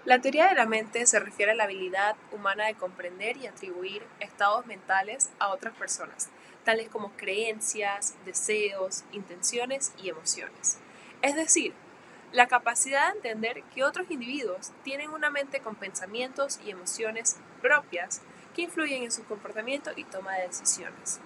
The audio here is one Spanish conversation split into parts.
La teoría de la mente se refiere a la habilidad humana de comprender y atribuir estados mentales a otras personas, tales como creencias, deseos, intenciones y emociones. Es decir, la capacidad de entender que otros individuos tienen una mente con pensamientos y emociones propias que influyen en su comportamiento y toma de decisiones.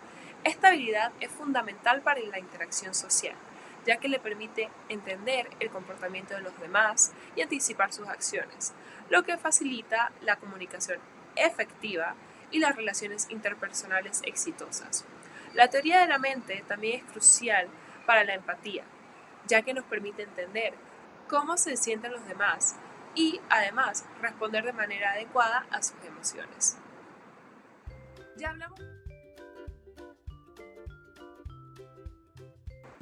Esta habilidad es fundamental para la interacción social, ya que le permite entender el comportamiento de los demás y anticipar sus acciones, lo que facilita la comunicación efectiva y las relaciones interpersonales exitosas. La teoría de la mente también es crucial para la empatía, ya que nos permite entender cómo se sienten los demás y, además, responder de manera adecuada a sus emociones. Ya hablamos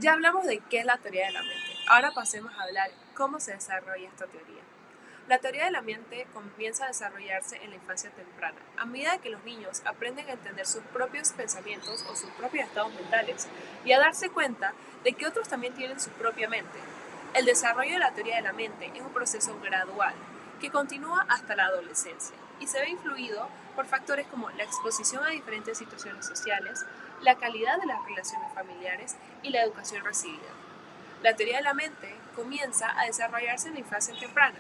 Ya hablamos de qué es la teoría de la mente. Ahora pasemos a hablar cómo se desarrolla esta teoría. La teoría de la mente comienza a desarrollarse en la infancia temprana, a medida que los niños aprenden a entender sus propios pensamientos o sus propios estados mentales y a darse cuenta de que otros también tienen su propia mente. El desarrollo de la teoría de la mente es un proceso gradual que continúa hasta la adolescencia y se ve influido por factores como la exposición a diferentes situaciones sociales, la calidad de las relaciones familiares y la educación recibida. La teoría de la mente comienza a desarrollarse en la infancia temprana,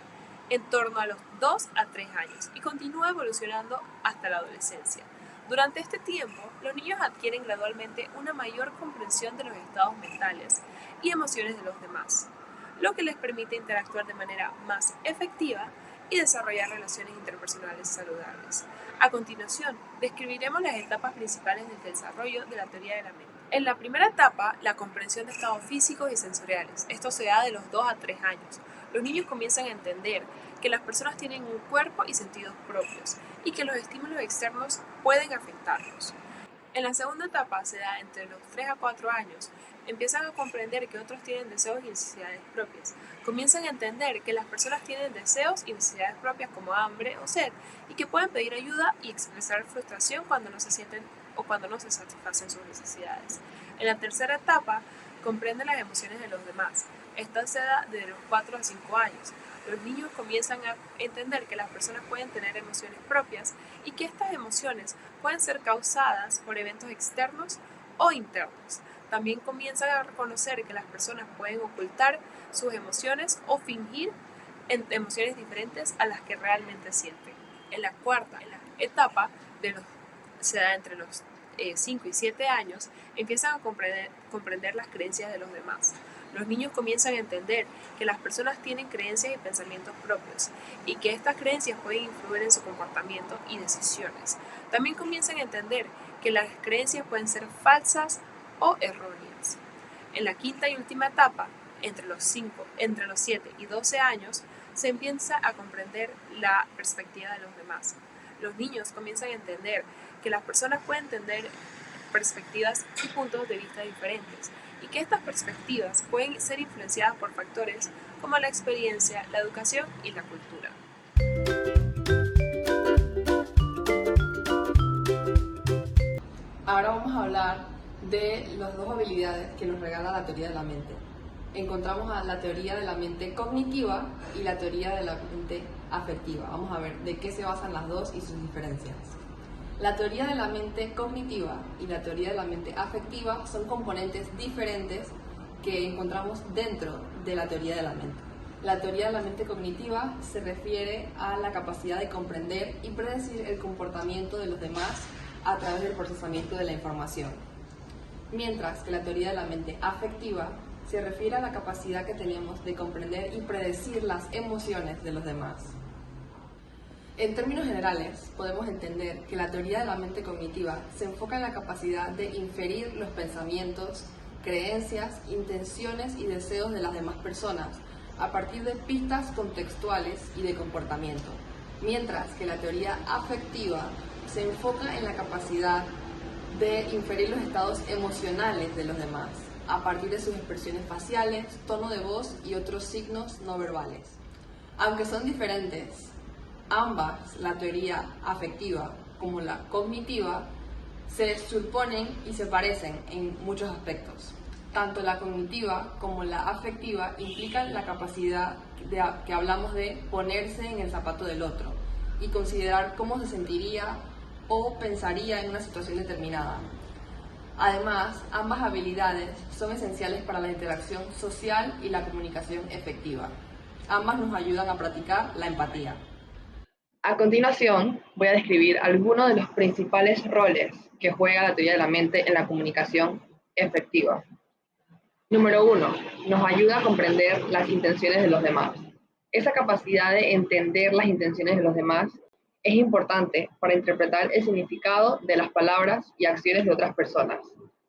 en torno a los 2 a 3 años, y continúa evolucionando hasta la adolescencia. Durante este tiempo, los niños adquieren gradualmente una mayor comprensión de los estados mentales y emociones de los demás, lo que les permite interactuar de manera más efectiva y desarrollar relaciones interpersonales saludables. A continuación, describiremos las etapas principales del desarrollo de la teoría de la mente. En la primera etapa, la comprensión de estados físicos y sensoriales. Esto se da de los 2 a 3 años. Los niños comienzan a entender que las personas tienen un cuerpo y sentidos propios y que los estímulos externos pueden afectarlos. En la segunda etapa se da entre los 3 a 4 años. Empiezan a comprender que otros tienen deseos y necesidades propias. Comienzan a entender que las personas tienen deseos y necesidades propias como hambre o sed y que pueden pedir ayuda y expresar frustración cuando no se sienten o cuando no se satisfacen sus necesidades. En la tercera etapa comprenden las emociones de los demás. Esta se da de los 4 a 5 años. Los niños comienzan a entender que las personas pueden tener emociones propias y que estas emociones pueden ser causadas por eventos externos o internos. También comienzan a reconocer que las personas pueden ocultar sus emociones o fingir emociones diferentes a las que realmente sienten. En la cuarta etapa, se da entre los 5 y 7 años, empiezan a comprender las creencias de los demás. Los niños comienzan a entender que las personas tienen creencias y pensamientos propios y que estas creencias pueden influir en su comportamiento y decisiones. También comienzan a entender que las creencias pueden ser falsas o erróneas. En la quinta y última etapa, entre los 7 y 12 años, se empieza a comprender la perspectiva de los demás. Los niños comienzan a entender que las personas pueden tener perspectivas y puntos de vista diferentes y que estas perspectivas pueden ser influenciadas por factores como la experiencia, la educación y la cultura. Ahora vamos a hablar de las dos habilidades que nos regala la teoría de la mente. Encontramos a la teoría de la mente cognitiva y la teoría de la mente afectiva. Vamos a ver de qué se basan las dos y sus diferencias. La teoría de la mente cognitiva y la teoría de la mente afectiva son componentes diferentes que encontramos dentro de la teoría de la mente. La teoría de la mente cognitiva se refiere a la capacidad de comprender y predecir el comportamiento de los demás a través del procesamiento de la información, mientras que la teoría de la mente afectiva se refiere a la capacidad que tenemos de comprender y predecir las emociones de los demás. En términos generales, podemos entender que la teoría de la mente cognitiva se enfoca en la capacidad de inferir los pensamientos, creencias, intenciones y deseos de las demás personas a partir de pistas contextuales y de comportamiento, mientras que la teoría afectiva se enfoca en la capacidad de inferir los estados emocionales de los demás a partir de sus expresiones faciales, tono de voz y otros signos no verbales. Aunque son diferentes, ambas, la teoría afectiva como la cognitiva, se superponen y se parecen en muchos aspectos. Tanto la cognitiva como la afectiva implican la capacidad que hablamos de ponerse en el zapato del otro y considerar cómo se sentiría o pensaría en una situación determinada. Además, ambas habilidades son esenciales para la interacción social y la comunicación efectiva. Ambas nos ayudan a practicar la empatía. A continuación, voy a describir algunos de los principales roles que juega la teoría de la mente en la comunicación efectiva. Número 1. Nos ayuda a comprender las intenciones de los demás. Esa capacidad de entender las intenciones de los demás es importante para interpretar el significado de las palabras y acciones de otras personas.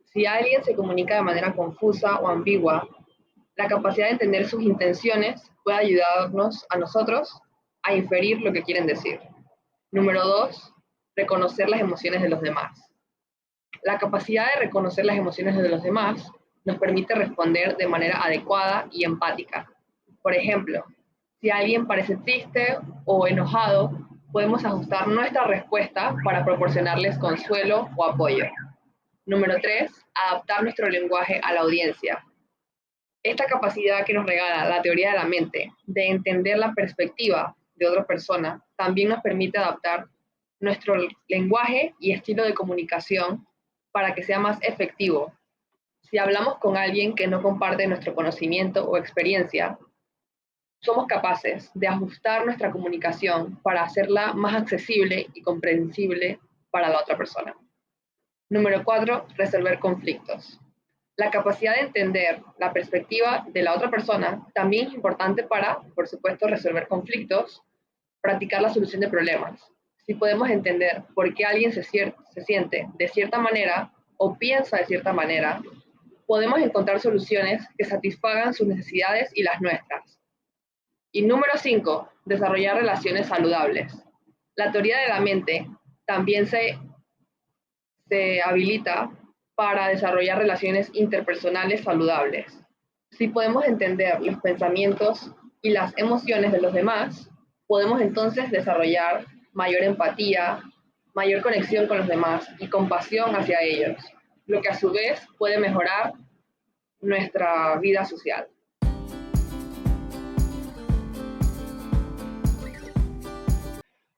Si alguien se comunica de manera confusa o ambigua, la capacidad de entender sus intenciones puede ayudarnos a nosotros a inferir lo que quieren decir. Número 2. Reconocer las emociones de los demás. La capacidad de reconocer las emociones de los demás nos permite responder de manera adecuada y empática. Por ejemplo, si alguien parece triste o enojado, podemos ajustar nuestra respuesta para proporcionarles consuelo o apoyo. Número 3. Adaptar nuestro lenguaje a la audiencia. Esta capacidad que nos regala la teoría de la mente de entender la perspectiva de otra persona también nos permite adaptar nuestro lenguaje y estilo de comunicación para que sea más efectivo. Si hablamos con alguien que no comparte nuestro conocimiento o experiencia, somos capaces de ajustar nuestra comunicación para hacerla más accesible y comprensible para la otra persona. Número 4. Resolver conflictos. La capacidad de entender la perspectiva de la otra persona también es importante para, por supuesto, resolver conflictos, practicar la solución de problemas. Si podemos entender por qué alguien se siente de cierta manera o piensa de cierta manera, podemos encontrar soluciones que satisfagan sus necesidades y las nuestras. Y número 5, desarrollar relaciones saludables. La teoría de la mente también se habilita para desarrollar relaciones interpersonales saludables. Si podemos entender los pensamientos y las emociones de los demás, podemos entonces desarrollar mayor empatía, mayor conexión con los demás y compasión hacia ellos, lo que a su vez puede mejorar nuestra vida social.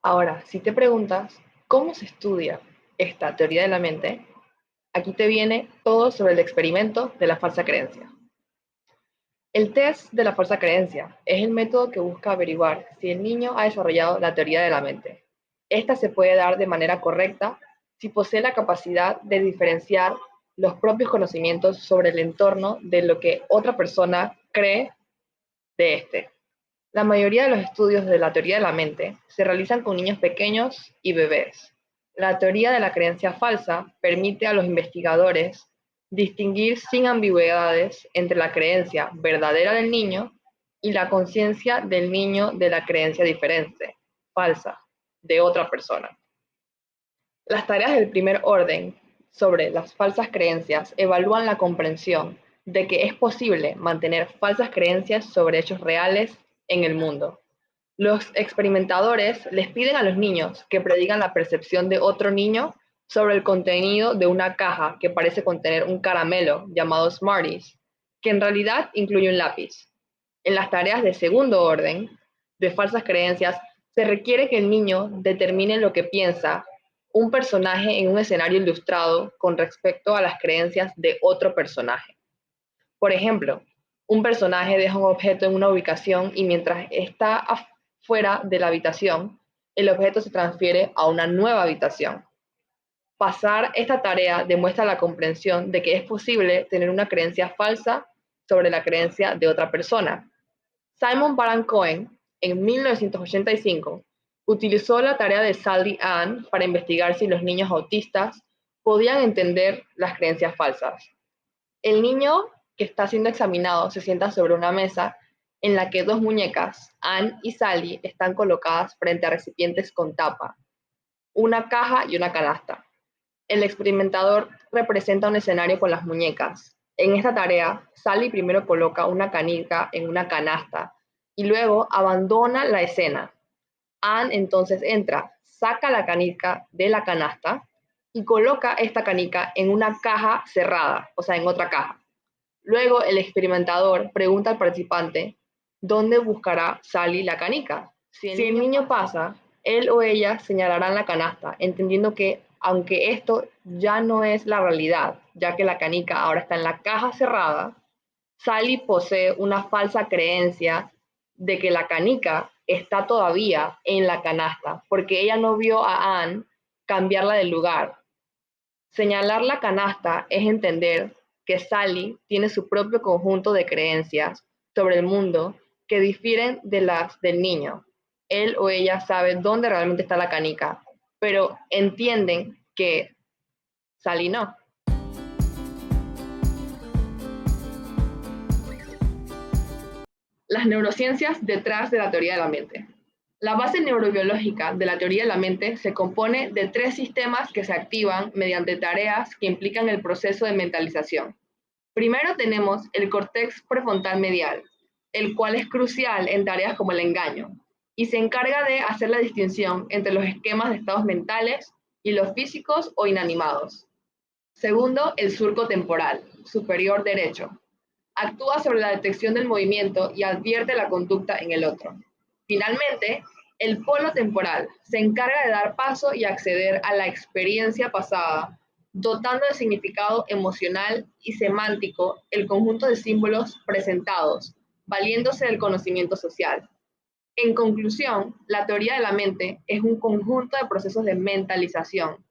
Ahora, si te preguntas cómo se estudia esta teoría de la mente, aquí te viene todo sobre el experimento de la falsa creencia. El test de la falsa creencia es el método que busca averiguar si el niño ha desarrollado la teoría de la mente. Esta se puede dar de manera correcta si posee la capacidad de diferenciar los propios conocimientos sobre el entorno de lo que otra persona cree de este. La mayoría de los estudios de la teoría de la mente se realizan con niños pequeños y bebés. La teoría de la creencia falsa permite a los investigadores distinguir sin ambigüedades entre la creencia verdadera del niño y la conciencia del niño de la creencia diferente, falsa, de otra persona. Las tareas del primer orden sobre las falsas creencias evalúan la comprensión de que es posible mantener falsas creencias sobre hechos reales en el mundo. Los experimentadores les piden a los niños que predigan la percepción de otro niño sobre el contenido de una caja que parece contener un caramelo llamado Smarties, que en realidad incluye un lápiz. En las tareas de segundo orden de falsas creencias se requiere que el niño determine lo que piensa un personaje en un escenario ilustrado con respecto a las creencias de otro personaje. Por ejemplo, un personaje deja un objeto en una ubicación y mientras está afuera de la habitación, el objeto se transfiere a una nueva habitación. Pasar esta tarea demuestra la comprensión de que es posible tener una creencia falsa sobre la creencia de otra persona. Simon Baron-Cohen, en 1985, utilizó la tarea de Sally Ann para investigar si los niños autistas podían entender las creencias falsas. El niño que está siendo examinado se sienta sobre una mesa en la que dos muñecas, Ann y Sally, están colocadas frente a recipientes con tapa, una caja y una canasta. El experimentador representa un escenario con las muñecas. En esta tarea, Sally primero coloca una canica en una canasta y luego abandona la escena. Ann entonces entra, saca la canica de la canasta y coloca esta canica en una caja cerrada, o sea, en otra caja. Luego el experimentador pregunta al participante dónde buscará Sally la canica. Si el niño pasa, él o ella señalarán la canasta, entendiendo que aunque esto ya no es la realidad, ya que la canica ahora está en la caja cerrada, Sally posee una falsa creencia de que la canica está todavía en la canasta, porque ella no vio a Anne cambiarla de lugar. Señalar la canasta es entender que Sally tiene su propio conjunto de creencias sobre el mundo que difieren de las del niño. Él o ella sabe dónde realmente está la canica, pero entienden que Sally no. Las neurociencias detrás de la teoría de la mente. La base neurobiológica de la teoría de la mente se compone de tres sistemas que se activan mediante tareas que implican el proceso de mentalización. Primero tenemos el córtex prefrontal medial, el cual es crucial en tareas como el engaño, y se encarga de hacer la distinción entre los esquemas de estados mentales y los físicos o inanimados. Segundo, el surco temporal, superior derecho. Actúa sobre la detección del movimiento y advierte la conducta en el otro. Finalmente, el polo temporal se encarga de dar paso y acceder a la experiencia pasada, dotando de significado emocional y semántico el conjunto de símbolos presentados, valiéndose del conocimiento social. En conclusión, la teoría de la mente es un conjunto de procesos de mentalización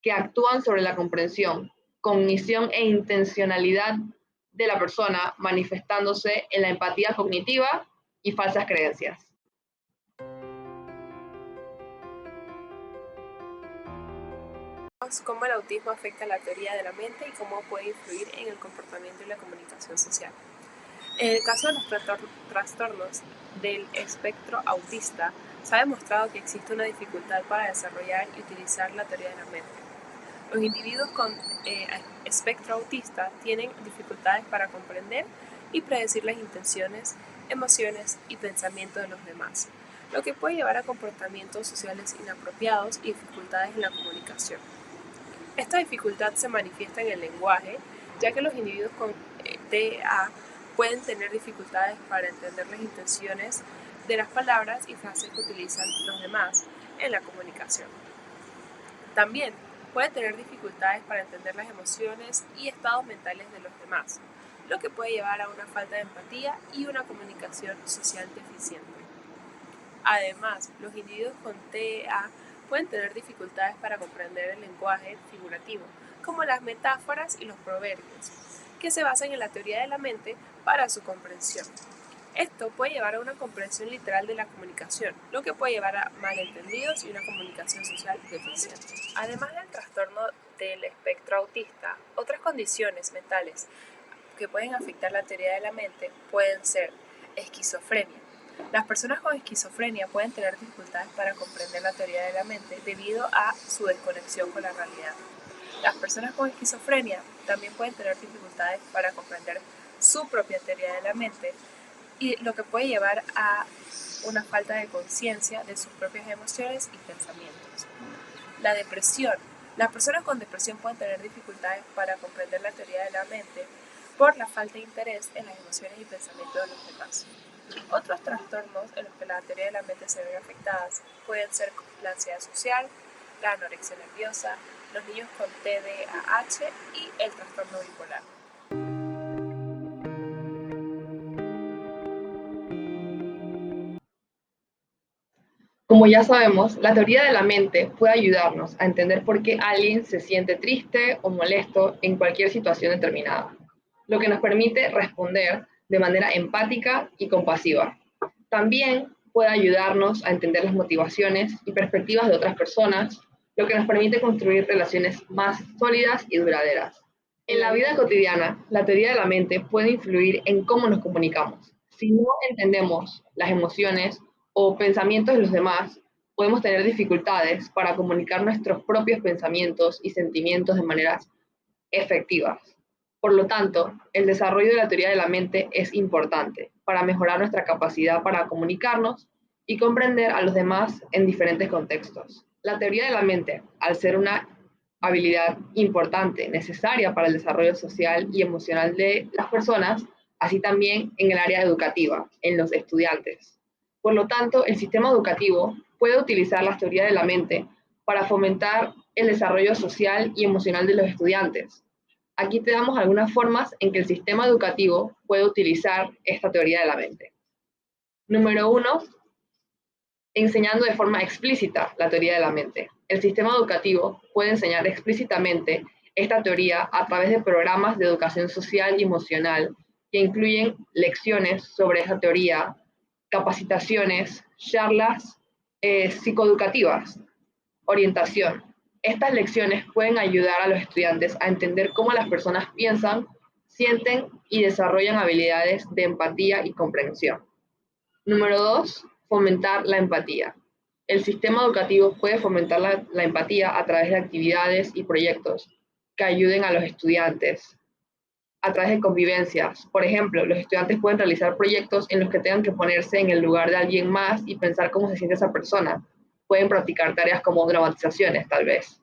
que actúan sobre la comprensión, cognición e intencionalidad de la persona, manifestándose en la empatía cognitiva y falsas creencias. Cómo el autismo afecta la teoría de la mente y cómo puede influir en el comportamiento y la comunicación social. En el caso de los trastornos del espectro autista, se ha demostrado que existe una dificultad para desarrollar y utilizar la teoría de la mente. Los individuos con espectro autista tienen dificultades para comprender y predecir las intenciones, emociones y pensamientos de los demás, lo que puede llevar a comportamientos sociales inapropiados y dificultades en la comunicación. Esta dificultad se manifiesta en el lenguaje, ya que los individuos con TEA pueden tener dificultades para entender las intenciones de las palabras y frases que utilizan los demás en la comunicación. También pueden tener dificultades para entender las emociones y estados mentales de los demás, lo que puede llevar a una falta de empatía y una comunicación social deficiente. Además, los individuos con TEA pueden tener dificultades para comprender el lenguaje figurativo, como las metáforas y los proverbios, que se basan en la teoría de la mente para su comprensión. Esto puede llevar a una comprensión literal de la comunicación, lo que puede llevar a malentendidos y una comunicación social deficiente. Además del trastorno del espectro autista, otras condiciones mentales que pueden afectar la teoría de la mente pueden ser esquizofrenia. Las personas con esquizofrenia pueden tener dificultades para comprender la teoría de la mente debido a su desconexión con la realidad. Las personas con esquizofrenia también pueden tener dificultades para comprender su propia teoría de la mente, y lo que puede llevar a una falta de conciencia de sus propias emociones y pensamientos. La depresión. Las personas con depresión pueden tener dificultades para comprender la teoría de la mente por la falta de interés en las emociones y pensamientos de los demás. Otros trastornos en los que la teoría de la mente se ven afectadas pueden ser la ansiedad social, la anorexia nerviosa, los niños con TDAH y el trastorno bipolar. Como ya sabemos, la teoría de la mente puede ayudarnos a entender por qué alguien se siente triste o molesto en cualquier situación determinada, lo que nos permite responder de manera empática y compasiva. También puede ayudarnos a entender las motivaciones y perspectivas de otras personas, lo que nos permite construir relaciones más sólidas y duraderas. En la vida cotidiana, la teoría de la mente puede influir en cómo nos comunicamos. Si no entendemos las emociones o pensamientos de los demás, podemos tener dificultades para comunicar nuestros propios pensamientos y sentimientos de maneras efectivas. Por lo tanto, el desarrollo de la teoría de la mente es importante para mejorar nuestra capacidad para comunicarnos y comprender a los demás en diferentes contextos. La teoría de la mente, al ser una habilidad importante, necesaria para el desarrollo social y emocional de las personas, así también en el área educativa, en los estudiantes. Por lo tanto, el sistema educativo puede utilizar las teorías de la mente para fomentar el desarrollo social y emocional de los estudiantes. Aquí te damos algunas formas en que el sistema educativo puede utilizar esta teoría de la mente. Número 1, enseñando de forma explícita la teoría de la mente. El sistema educativo puede enseñar explícitamente esta teoría a través de programas de educación social y emocional que incluyen lecciones sobre esa teoría, capacitaciones, charlas psicoeducativas, orientación. Estas lecciones pueden ayudar a los estudiantes a entender cómo las personas piensan, sienten y desarrollan habilidades de empatía y comprensión. Número 2, fomentar la empatía. El sistema educativo puede fomentar la empatía a través de actividades y proyectos que ayuden a los estudiantes a través de convivencias. Por ejemplo, los estudiantes pueden realizar proyectos en los que tengan que ponerse en el lugar de alguien más y pensar cómo se siente esa persona. Pueden practicar tareas como dramatizaciones, tal vez.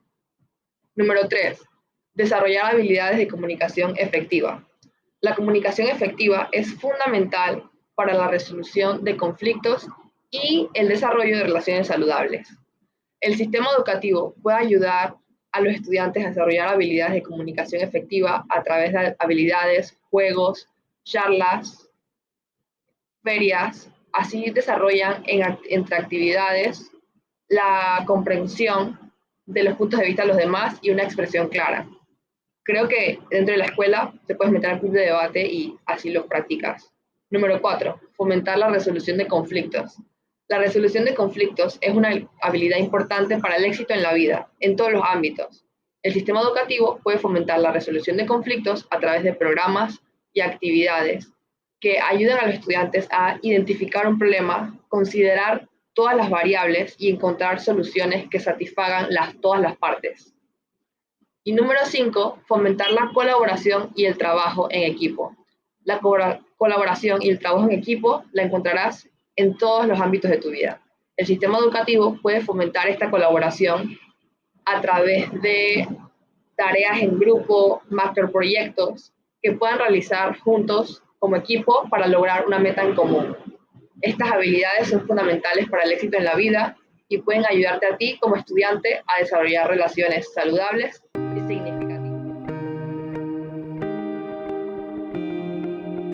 Número 3, desarrollar habilidades de comunicación efectiva. La comunicación efectiva es fundamental para la resolución de conflictos y el desarrollo de relaciones saludables. El sistema educativo puede ayudar a los estudiantes a desarrollar habilidades de comunicación efectiva a través de habilidades, juegos, charlas, ferias. Así desarrollan entre actividades la comprensión de los puntos de vista de los demás y una expresión clara. Creo que dentro de la escuela te puedes meter al club de debate y así lo practicas. Número 4, fomentar la resolución de conflictos. La resolución de conflictos es una habilidad importante para el éxito en la vida, en todos los ámbitos. El sistema educativo puede fomentar la resolución de conflictos a través de programas y actividades que ayudan a los estudiantes a identificar un problema, considerar todas las variables y encontrar soluciones que satisfagan todas las partes. Y número 5, fomentar la colaboración y el trabajo en equipo. La colaboración y el trabajo en equipo la encontrarás en todos los ámbitos de tu vida. El sistema educativo puede fomentar esta colaboración a través de tareas en grupo, macroproyectos que puedan realizar juntos como equipo para lograr una meta en común. Estas habilidades son fundamentales para el éxito en la vida y pueden ayudarte a ti como estudiante a desarrollar relaciones saludables y significativas.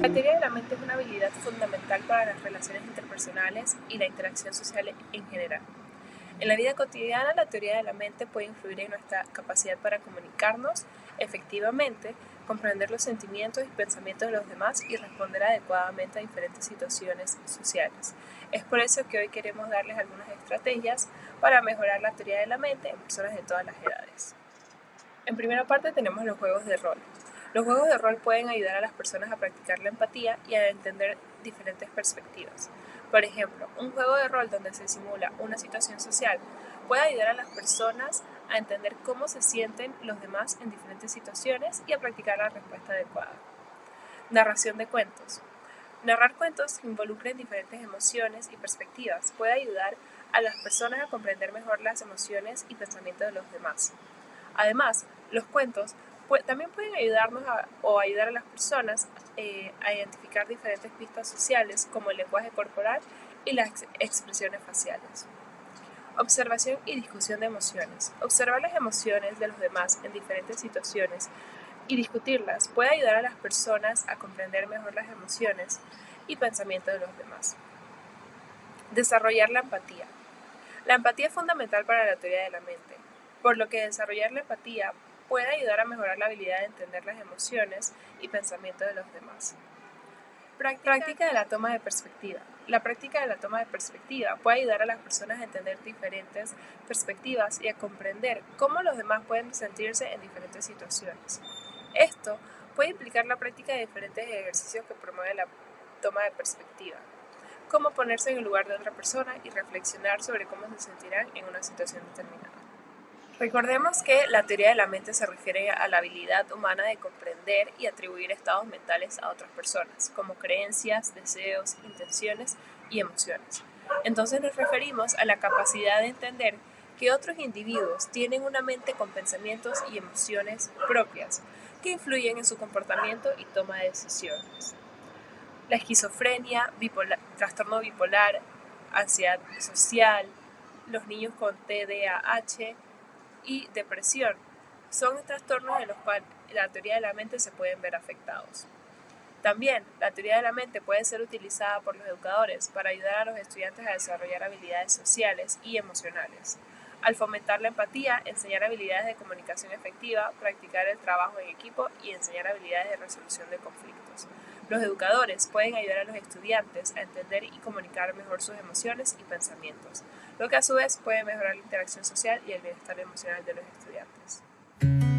La teoría de la mente es una habilidad fundamental para las relaciones interpersonales y la interacción social en general. En la vida cotidiana, la teoría de la mente puede influir en nuestra capacidad para comunicarnos efectivamente, comprender los sentimientos y pensamientos de los demás y responder adecuadamente a diferentes situaciones sociales. Es por eso que hoy queremos darles algunas estrategias para mejorar la teoría de la mente en personas de todas las edades. En primera parte tenemos los juegos de rol. Los juegos de rol pueden ayudar a las personas a practicar la empatía y a entender diferentes perspectivas. Por ejemplo, un juego de rol donde se simula una situación social puede ayudar a las personas a entender cómo se sienten los demás en diferentes situaciones y a practicar la respuesta adecuada. Narración de cuentos. Narrar cuentos que involucren diferentes emociones y perspectivas puede ayudar a las personas a comprender mejor las emociones y pensamientos de los demás. Además, los cuentos también pueden ayudarnos o ayudar a las personas a identificar diferentes pistas sociales como el lenguaje corporal y las expresiones faciales. Observación y discusión de emociones. Observar las emociones de los demás en diferentes situaciones y discutirlas puede ayudar a las personas a comprender mejor las emociones y pensamientos de los demás. Desarrollar la empatía. La empatía es fundamental para la teoría de la mente, por lo que desarrollar la empatía puede ayudar a mejorar la habilidad de entender las emociones y pensamientos de los demás. Práctica de la toma de perspectiva. La práctica de la toma de perspectiva puede ayudar a las personas a entender diferentes perspectivas y a comprender cómo los demás pueden sentirse en diferentes situaciones. Esto puede implicar la práctica de diferentes ejercicios que promueven la toma de perspectiva, como ponerse en el lugar de otra persona y reflexionar sobre cómo se sentirán en una situación determinada. Recordemos que la teoría de la mente se refiere a la habilidad humana de comprender y atribuir estados mentales a otras personas, como creencias, deseos, intenciones y emociones. Entonces nos referimos a la capacidad de entender que otros individuos tienen una mente con pensamientos y emociones propias que influyen en su comportamiento y toma de decisiones. La esquizofrenia, trastorno bipolar, ansiedad social, los niños con TDAH y depresión son trastornos en los cuales la teoría de la mente se pueden ver afectados. También, la teoría de la mente puede ser utilizada por los educadores para ayudar a los estudiantes a desarrollar habilidades sociales y emocionales. Al fomentar la empatía, enseñar habilidades de comunicación efectiva, practicar el trabajo en equipo y enseñar habilidades de resolución de conflictos. Los educadores pueden ayudar a los estudiantes a entender y comunicar mejor sus emociones y pensamientos, lo que a su vez puede mejorar la interacción social y el bienestar emocional de los estudiantes.